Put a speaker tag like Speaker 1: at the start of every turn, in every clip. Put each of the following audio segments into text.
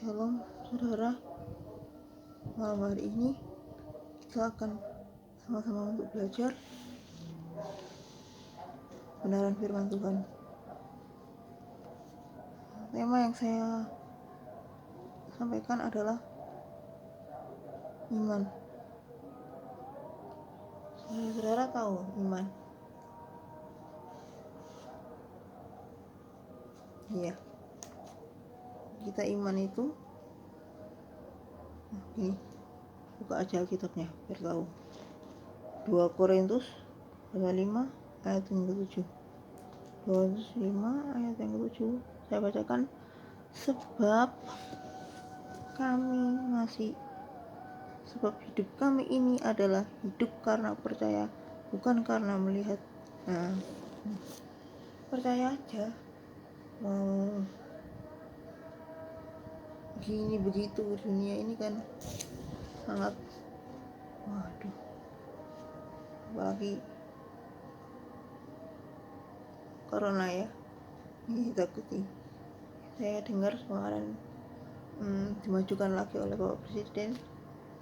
Speaker 1: Shalom saudara, malam hari ini kita akan sama-sama untuk belajar kebenaran firman Tuhan. Tema yang saya sampaikan adalah iman. Saudara tahu iman? Iya. Kita iman itu ini, buka aja Alkitabnya biar tahu. 2 Korintus pasal 5 ayat yang ke-7. 2 Korintus 5 ayat yang ke-7. Saya bacakan. Sebab hidup kami ini adalah hidup karena percaya, bukan karena melihat. Nah, percaya aja. Mau gini begitu, dunia ini kan sangat apalagi corona ya, ini takuti. Saya dengar kemarin dimajukan lagi oleh Bapak Presiden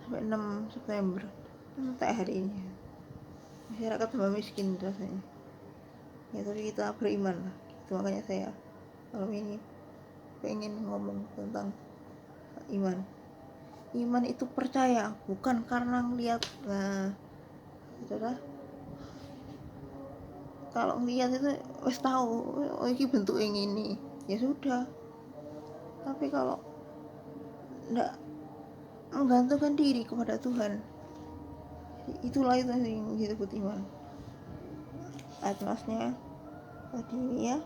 Speaker 1: sampai 6 September sampai hari ini. Masyarakat tambah miskin rasanya ya, tapi kita beriman lah. Itu makanya saya malam ini pengen ngomong tentang iman itu percaya, bukan karena ngeliat. Nah saudara, kalau ngeliat itu wis tahu oh ini bentuk yang ini ya sudah, tapi kalau enggak menggantungkan diri kepada Tuhan, itulah itu yang disebut iman. Atmasnya tadi ini ya,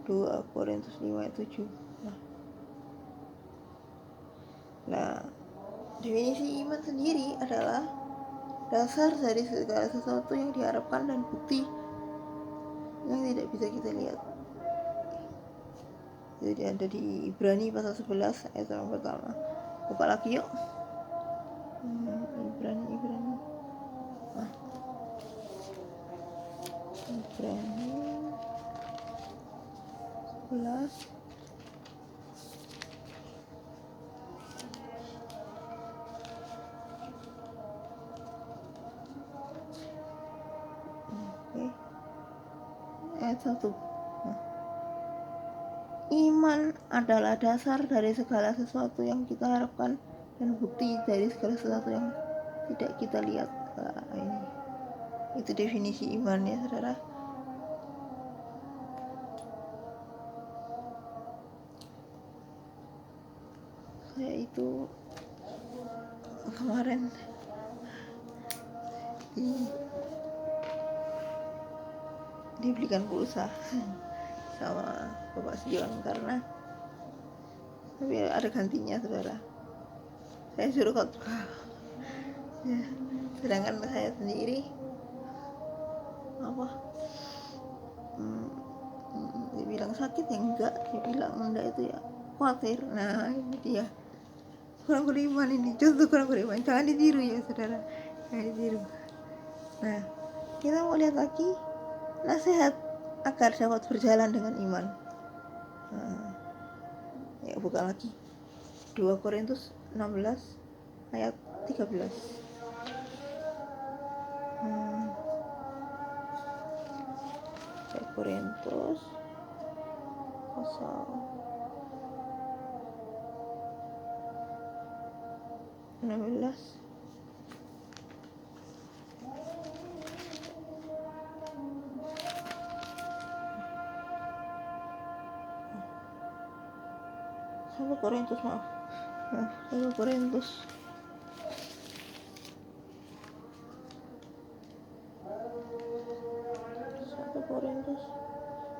Speaker 1: 2 Korintus 5 ayat 7. Nah, definisi iman sendiri adalah dasar dari segala sesuatu yang diharapkan dan bukti yang tidak bisa kita lihat. Jadi ada di Ibrani pasal 11 ayat yang pertama. Buka lagi yuk. Ibrani 11 ayat 1. Iman adalah dasar dari segala sesuatu yang kita harapkan dan bukti dari segala sesuatu yang tidak kita lihat. Ini itu definisi iman ya saudara. Saya itu kemarin dibelikan pulsa sama Bapak Sion, karena tapi ada gantinya saudara. Saya suruh khotbah ya, sedangkan saya sendiri dia bilang sakit ya enggak, dia bilang enggak itu ya khawatir. Nah ini dia kurang beriman, ini contoh kurang beriman. Jangan ditiru ya saudara, jangan ditiru. Nah, kita mau lihat lagi nasihat agar dapat berjalan dengan iman. Ya buka lagi 2 Korintus 16 ayat 13. 2 Korintus pasal 16 1 Korintus 1 Korintus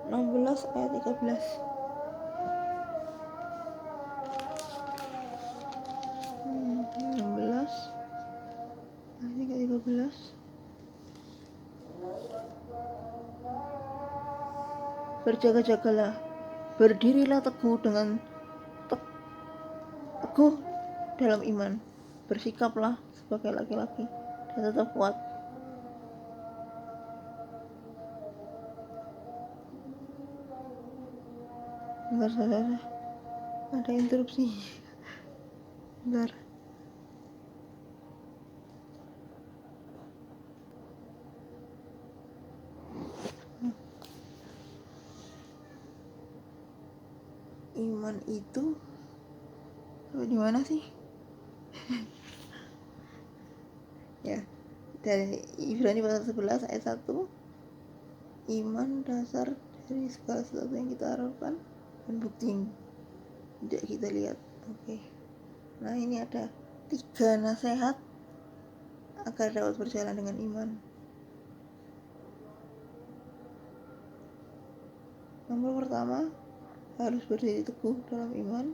Speaker 1: 16 ayat 13. 16 ayat 13. Berjaga-jagalah, berdirilah teguh dalam iman, bersikaplah sebagai laki-laki dan tetap kuat. Bentar saudara, ada interupsi. Bentar. Iman itu sampai di mana sih? Ya, dari Ibrani pasal 11 ayat 1, iman dasar dari segala sesuatu yang kita harapkan dan bukti yang tidak kita lihat. Oke. Nah, ini ada 3 nasihat agar dapat berjalan dengan iman. Nomor pertama, harus berdiri teguh dalam iman.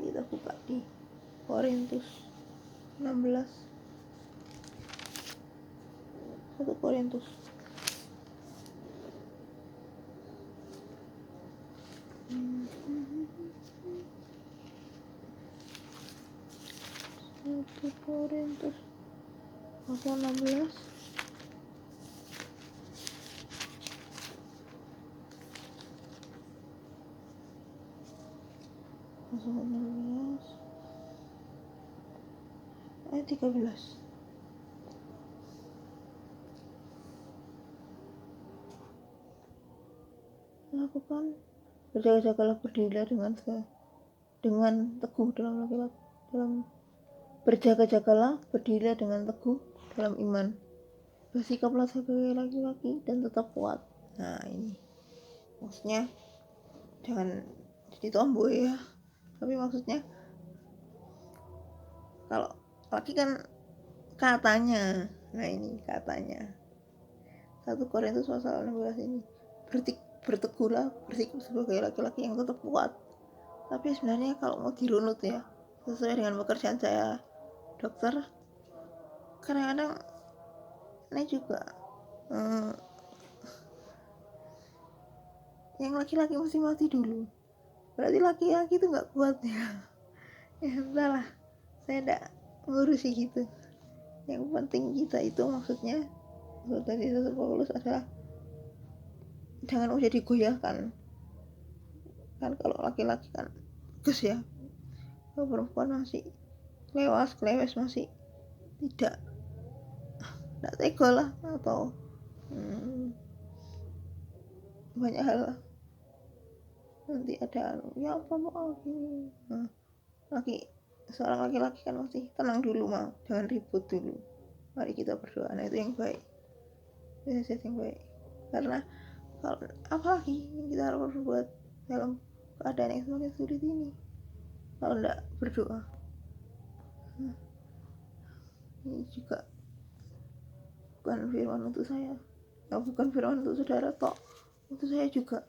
Speaker 1: Kita buka di Korintus 16, 1 Korintus 1 Korintus pasal 16 ayat 13. Lakukan, berjaga-jagalah, berdirilah dengan teguh dalam berjaga-jagalah, berdirilah dengan teguh dalam iman. Bersikaplah sebagai laki-laki dan tetap kuat. Nah, ini maksudnya jangan jadi tomboy ya, tapi maksudnya kalau laki kan katanya, nah ini katanya 1 Korintus pasal 16 ini, berteguhlah, bersikap sebagai laki-laki yang tetap kuat. Tapi sebenarnya kalau mau dirunut ya, sesuai dengan pekerjaan saya dokter, kadang-kadang ini juga yang laki-laki mesti mati dulu, berarti laki-laki itu nggak kuat ya. Ya entahlah, saya tidak ngurusi gitu. Yang penting kita itu maksudnya dari Rasul Paulus adalah jangan mudah digoyahkan. Kan kalau laki-laki kan gus ya, kalau perempuan masih klewes masih tidak tega lah, atau banyak hal lah. Nanti ada ya apa mau gini. Nah, seorang laki-laki kan masih tenang dulu, mau jangan ribut dulu, mari kita berdoa. Nah, itu yang baik, itu yang baik. Karena kalau apalagi kita harus berbuat dalam keadaan yang semakin sulit ini kalau tidak berdoa. Ini juga bukan firman untuk saya, bukan firman untuk saudara tok, untuk saya juga.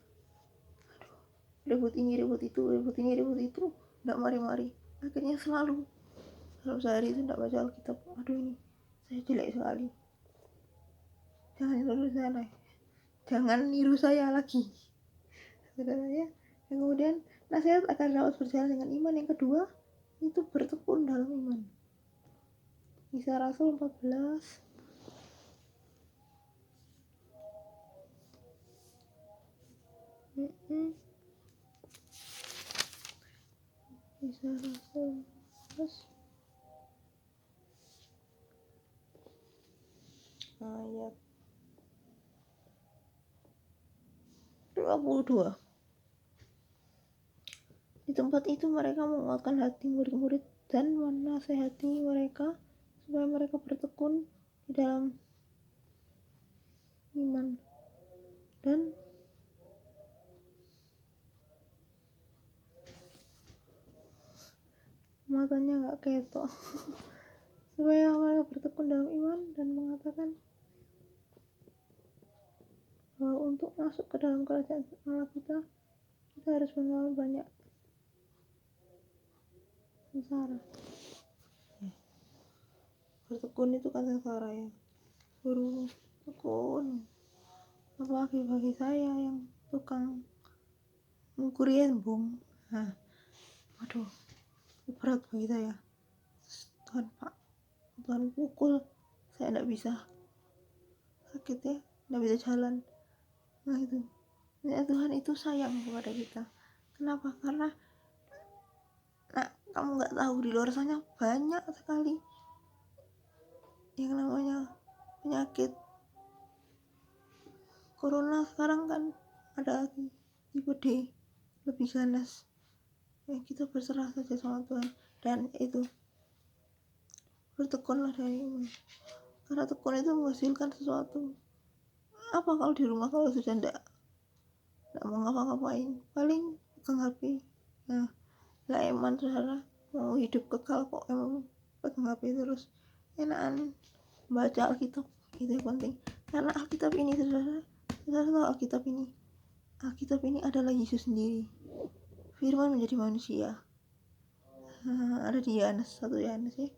Speaker 1: Ribut ini ribut itu, tidak mari-mari, akhirnya selalu dalam sehari itu tidak baca Alkitab. Aduh, ini saya jelek sekali. Jangan niru saya lagi, saudara ya. Kemudian nasihat agar dapat berjalan dengan iman yang kedua itu bertekun dalam iman. Kisah Rasul 14 Kisah Rasul 14 ayat 22. Di tempat itu mereka menguatkan hati murid-murid dan menasehati mereka supaya mereka bertekun di dalam iman dan matanya nggak ketok supaya mereka bertekun dalam iman, dan mengatakan bahwa untuk masuk ke dalam kerajaan Allah kita harus mengalami banyak sengsara. Bertekun itu kan sengsara ya, bertekun. Apalagi bagi saya yang tukang ngukuri embung, aduh, berat bagi saya. Tuhan pukul, saya tidak bisa, sakit ya, tidak bisa jalan. Nah itu ya, Tuhan itu sayang kepada kita. Kenapa? Karena Kamu nggak tahu di luar sana banyak sekali yang namanya penyakit corona. Sekarang kan ada lagi tipe D, lebih ganas. Ya kita berserah saja sama Tuhan, dan itu bertekunlah dari iman, karena tekun itu menghasilkan sesuatu. Apa kalau di rumah kalau sudah ndak mau ngapa-ngapain, paling pegang HP. Nah, lah iman saudara, mau hidup kekal kok emang pegang HP terus, enakan baca Alkitab. Itu yang penting, karena Alkitab ini saudara tahu Alkitab ini adalah Yesus sendiri, firman menjadi manusia. Ada di Yohanes 1 Yohanes ya.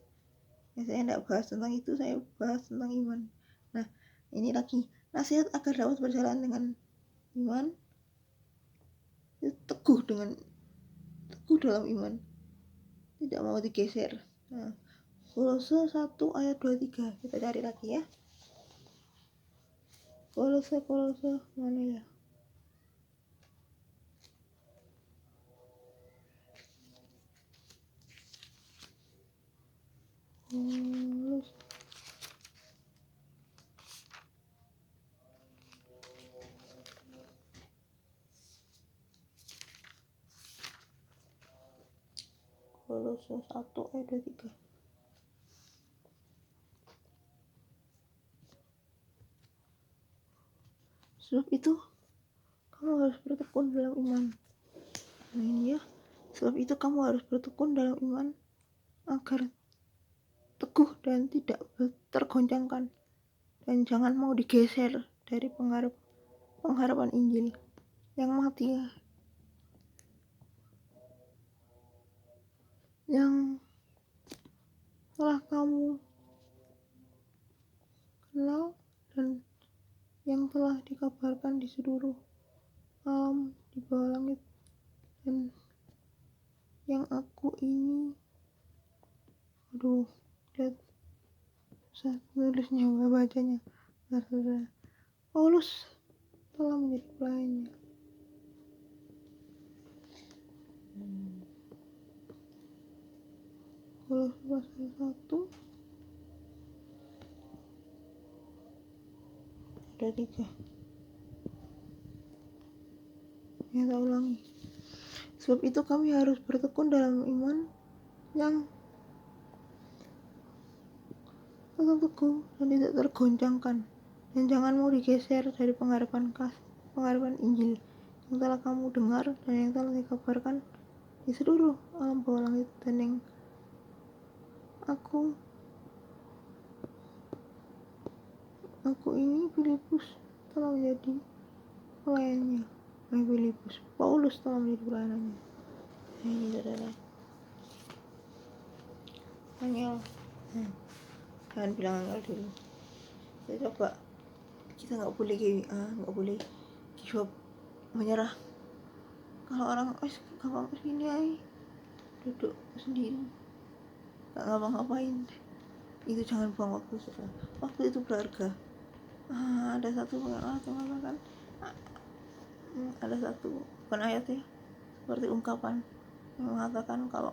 Speaker 1: Saya tidak bahas tentang itu, saya bahas tentang iman. Nah, ini lagi nasihat agar dapat berjalan dengan iman, itu teguh dalam iman, tidak mau digeser. Nah, Kolose 1 ayat 23 kita cari lagi ya. Kolose mana ya? Kolose 1 ayat 23. Sebab itu kamu harus bertekun dalam iman. Nah ini ya, sebab itu kamu harus bertekun dalam iman agar teguh dan tidak tergoncangkan, dan jangan mau digeser dari pengharapan Injil yang mati ya, yang telah kamu kenal dan yang telah dikabarkan di seluruh alam di bawah langit, dan yang aku ini lihat susah nulisnya, bacanya. Saudara Paulus telah menjadi pelayannya. Kolose pasal 1 ada 3. Kita ulangi. Sebab itu kami harus bertekun dalam iman yang tetap teguh dan tidak tergoncangkan, dan jangan mau digeser dari pengharapan Injil yang telah kamu dengar dan yang telah dikabarkan di seluruh alam bawah langit, dan yang aku ini Filipus telah menjadi pelayannya. Filipus, Paulus telah menjadi pelayanannya. Ini saudara, angel. Jangan bilang angel dulu. Saya coba, kita nggak boleh give up, menyerah. Kalau orang gampang kesini aja duduk sendiri nggak ngapa-ngapain, itu jangan buang waktu saudara. Waktu itu berharga. Ada satu mengatakan, ada satu bukan ayat ya, seperti ungkapan yang mengatakan kalau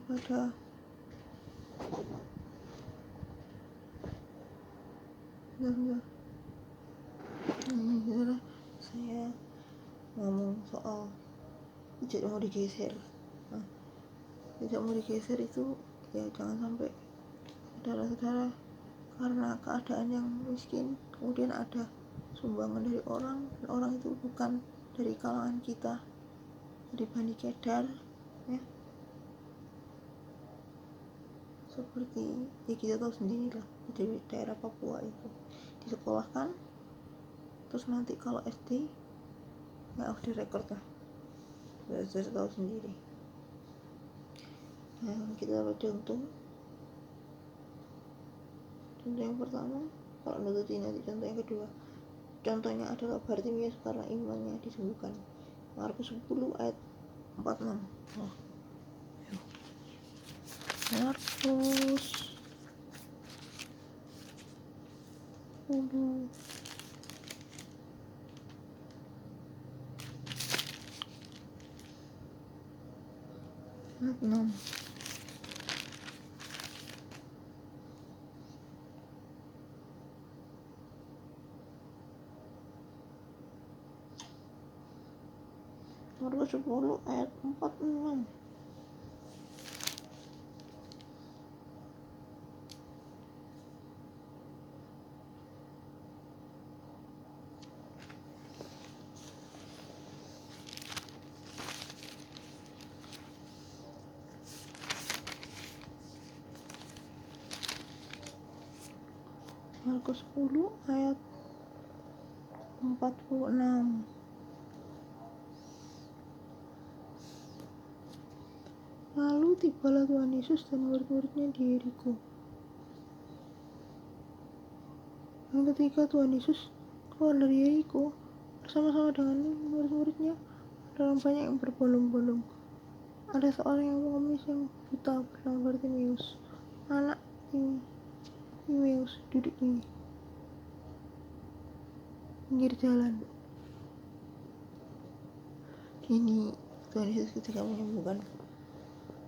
Speaker 1: daripada saudara, saya ngomong soal tidak mau digeser. Tidak mau digeser itu ya, jangan sampai saudara-saudara karena keadaan yang miskin kemudian ada sumbangan dari orang, dan orang itu bukan dari kalangan kita, dari Bani Kedar ya, seperti ya kita tahu sendiri lah, dari daerah Papua itu disekolahkan, terus nanti kalau SD ya off the record lah, sudah tahu sendiri. Nah, kita dapat contoh yang pertama, kalau nurutin nanti contoh yang kedua. Contohnya adalah Bartimius karena imannya disembuhkan. Markus 10 ayat 46. Markus 10 6. Markus 10 ayat 4-6. Markus 10 ayat 46. Lalu tibalah Tuhan Yesus dan murid-muridnya di Yeriko. Dan ketika Tuhan Yesus keluar dari Yeriko bersama-sama dengan murid-muridnya, dalam banyak yang berbondong-bondong, ada seorang yang pengemis yang buta bernama Bartimeus, anak Timeus, duduk di pinggir jalan. Ini Tuhan Yesus ketika menyembuhkan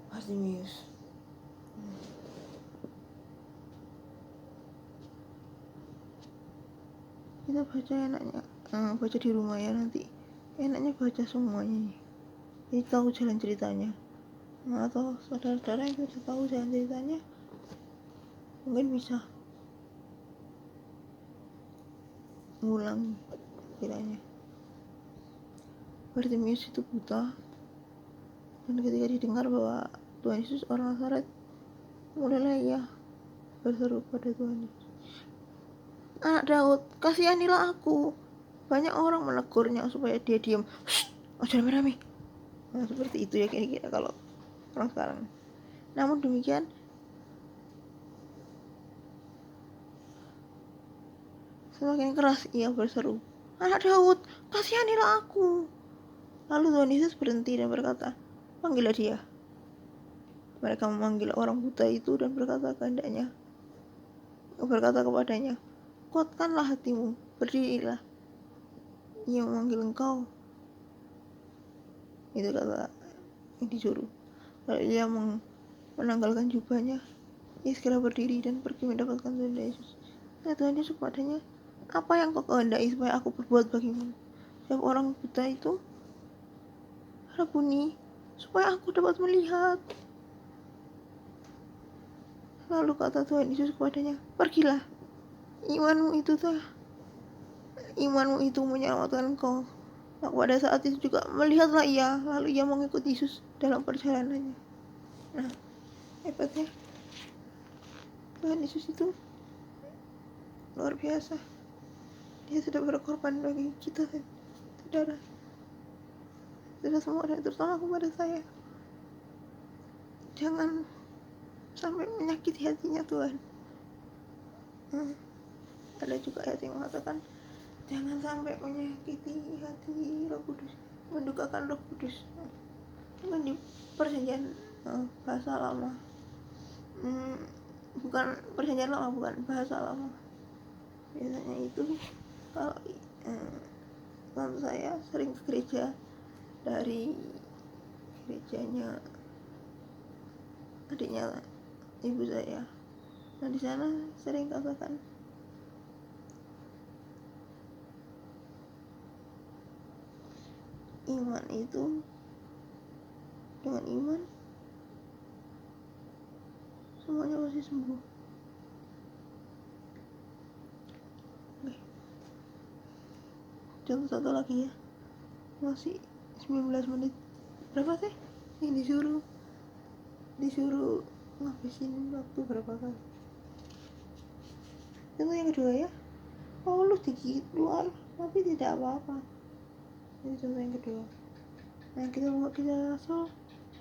Speaker 1: Bartimeus. Kita baca enaknya, baca di rumah ya nanti. Enaknya baca semuanya nih. Jadi tahu jalan ceritanya. Atau saudara-saudara yang sudah tahu jalan ceritanya, mungkin bisa ngulang kiranya. Bartimeus itu buta, dan ketika didengar bahwa Tuhan Yesus orang Nazaret, mulailah ia berseru pada Tuhan Yesus, "Anak Daud, kasihanilah aku." Banyak orang menegurnya supaya dia diam. Jangan rame-rame. Nah, seperti itu ya kira-kira kalau orang sekarang. Namun demikian, semakin keras ia berseru, "Anak Daud, kasihanilah aku." Lalu Tuhan Yesus berhenti dan berkata, "Panggillah dia." Mereka memanggil orang buta itu dan berkata kepadanya, "Kuatkanlah hatimu, berdirilah. Ia memanggil engkau." Itu kata yang disuruh. Lalu ia menanggalkan jubahnya, ia segera berdiri dan pergi mendapatkan Tuhan Yesus. Nah, Tuhan Yesus kepadanya, "Apa yang kau kehendaki supaya aku perbuat bagimu?" Jawab orang buta itu, "Rabuni, supaya aku dapat melihat." Lalu kata Tuhan Yesus kepadanya, "Pergilah, imanmu itu menyelamatkan engkau." Nah, pada saat itu juga melihatlah ia, lalu ia mengikuti Yesus dalam perjalanannya. Nah, hebatnya Tuhan Yesus itu luar biasa. Dia sudah berkorban bagi kita, saudara, semua, dan terutama kepada saya. Jangan sampai menyakiti hatinya Tuhan. Ada juga ayat yang mengatakan, jangan sampai menyakiti hati Roh Kudus, mendukakan Roh Kudus. Bukan di perjanjian bahasa lama, bukan perjanjian lama, bukan bahasa lama. Biasanya itu kalau tante saya sering ke gereja dari gerejanya adiknya ibu saya. Nah, di sana sering katakan, iman itu, dengan iman semuanya pasti sembuh. Oke. Contoh satu lagi ya, masih 19 menit. Berapa sih yang disuruh ngabisin waktu berapa kali? Contoh yang kedua ya, Paulus digigit ular tapi tidak apa-apa. Ini contoh yang kedua. Nah,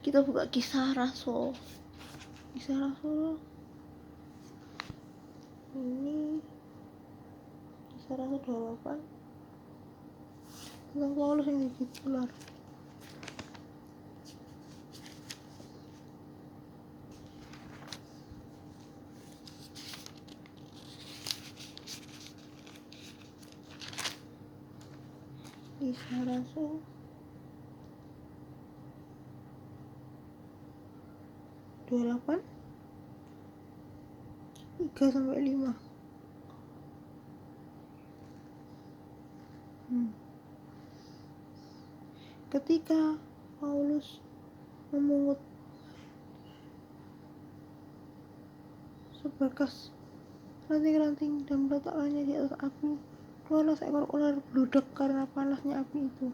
Speaker 1: kita buka kisah Rasul. Ini kisah Rasul 28 tentang Paulus yang digigit ular. Kisah Rasul 28, 3-5. Ketika Paulus memungut seberkas ranting-ranting dan meletakkannya di atas api, keluarlah seekor ular bludak karena panasnya api itu,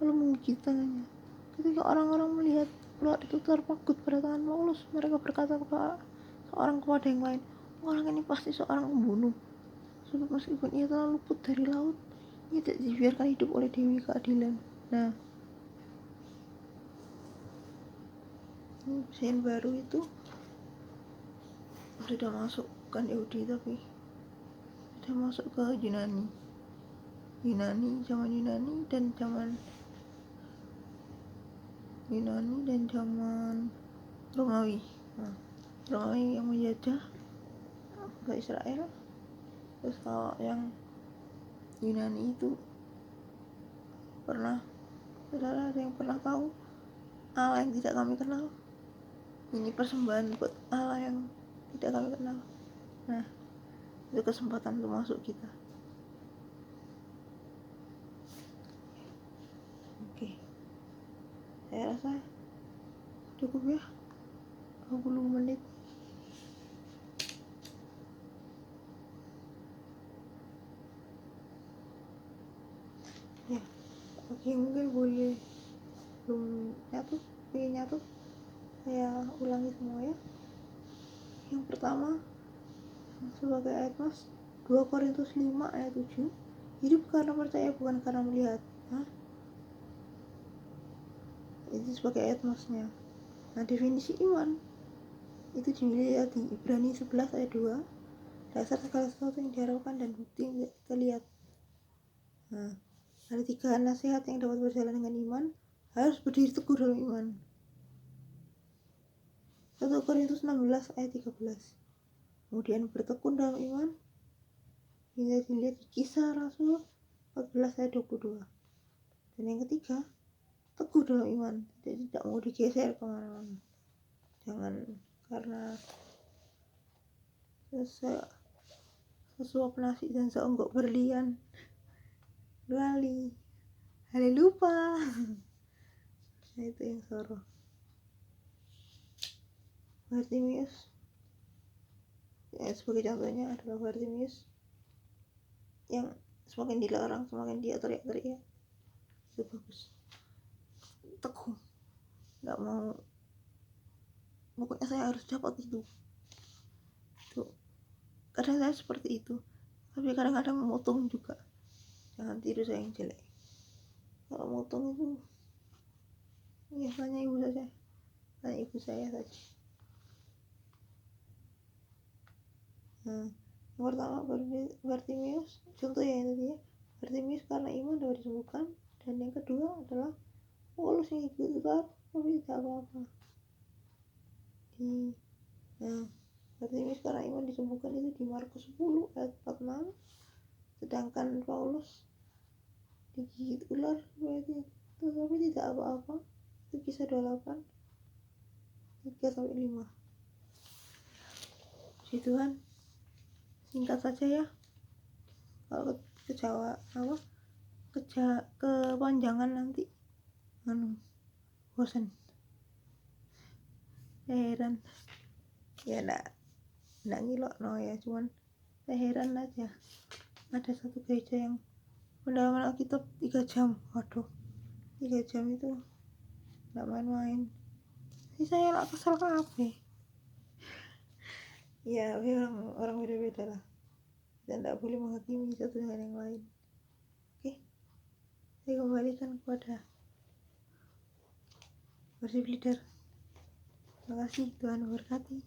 Speaker 1: lalu menggigit tangannya. Ketika orang-orang melihat ular itu terpagut pada tangan Paulus, mereka berkata seorang kepada yang lain, orang ini pasti seorang pembunuh, sebab meskipun ia telah luput dari laut, ia tidak dibiarkan hidup oleh Dewi Keadilan. Nah, presiden baru itu sudah masuk, bukan Yahudi tapi sudah masuk ke Yunani, zaman Yunani dan zaman Romawi. Romawi yang menjajah ke Israel. Terus kalau yang Yunani itu saudara ada yang pernah tahu Allah yang tidak kami kenal? Ini persembahan buat Allah yang tidak kami kenal. Nah, itu kesempatan untuk masuk kita. Oke, saya rasa cukup ya, 20 menit. Ya, oke, mungkin boleh belum nyatu, saya ulangi semua ya. Yang pertama, sebagai ayat mas 2 Korintus 5 ayat 7, hidup karena percaya bukan karena melihat. Itu sebagai ayat masnya. Nah, definisi iman itu dilihat di Ibrani 11 ayat 2, dasar segala sesuatu yang diharapkan dan bukti yang tidak kita lihat. Nah, ada 3 nasihat yang dapat berjalan dengan iman, harus berdiri teguh dalam iman. 1 Korintus 16 ayat 13. Kemudian bertekun dalam iman, hingga dilihat di Kisah Rasul 14 ayat 22. Dan yang ketiga, teguh dalam iman, jadi tidak mau digeser kemana-mana. Jangan karena sesuap nasi dan seonggok berlian lali lupa. Nah, itu yang soroh. Bartimius ya, sebagai contohnya adalah Bartimius yang semakin dilarang semakin dia teriak-teriak. Itu bagus, teguh, nggak mau, pokoknya saya harus dapat itu. Kadang saya seperti itu, tapi kadang-kadang memotong juga. Jangan tiru saya yang jelek. Kalau motong itu ya tanya ibu saja, saya saja. Nah, yang pertama Bartimius, contoh ya itu ya, Bartimius karena iman dapat disembuhkan. Dan yang kedua adalah Paulus yang ikut ular tapi tidak apa-apa. Nah, Bartimius karena iman disembuhkan itu di Markus 10 ayat 46, sedangkan Paulus digigit ular tapi tidak apa-apa, itu Kisah 28 3-5. Puji Tuhan, singkat saja ya, kalau kepanjangan nanti bosan. Heran ya, nggak ngilok no ya, cuman saya heran aja. Ada satu gereja yang pendalaman Alkitab 3 jam. Waduh, 3 jam itu nggak main-main. Ini saya nggak kesel kabeh. Ya, orang beda-beda lah, dan tidak boleh menghakimi satu dengan yang lain. Oke, saya kembalikan kepada worship leader. Terima kasih, Tuhan memberkati.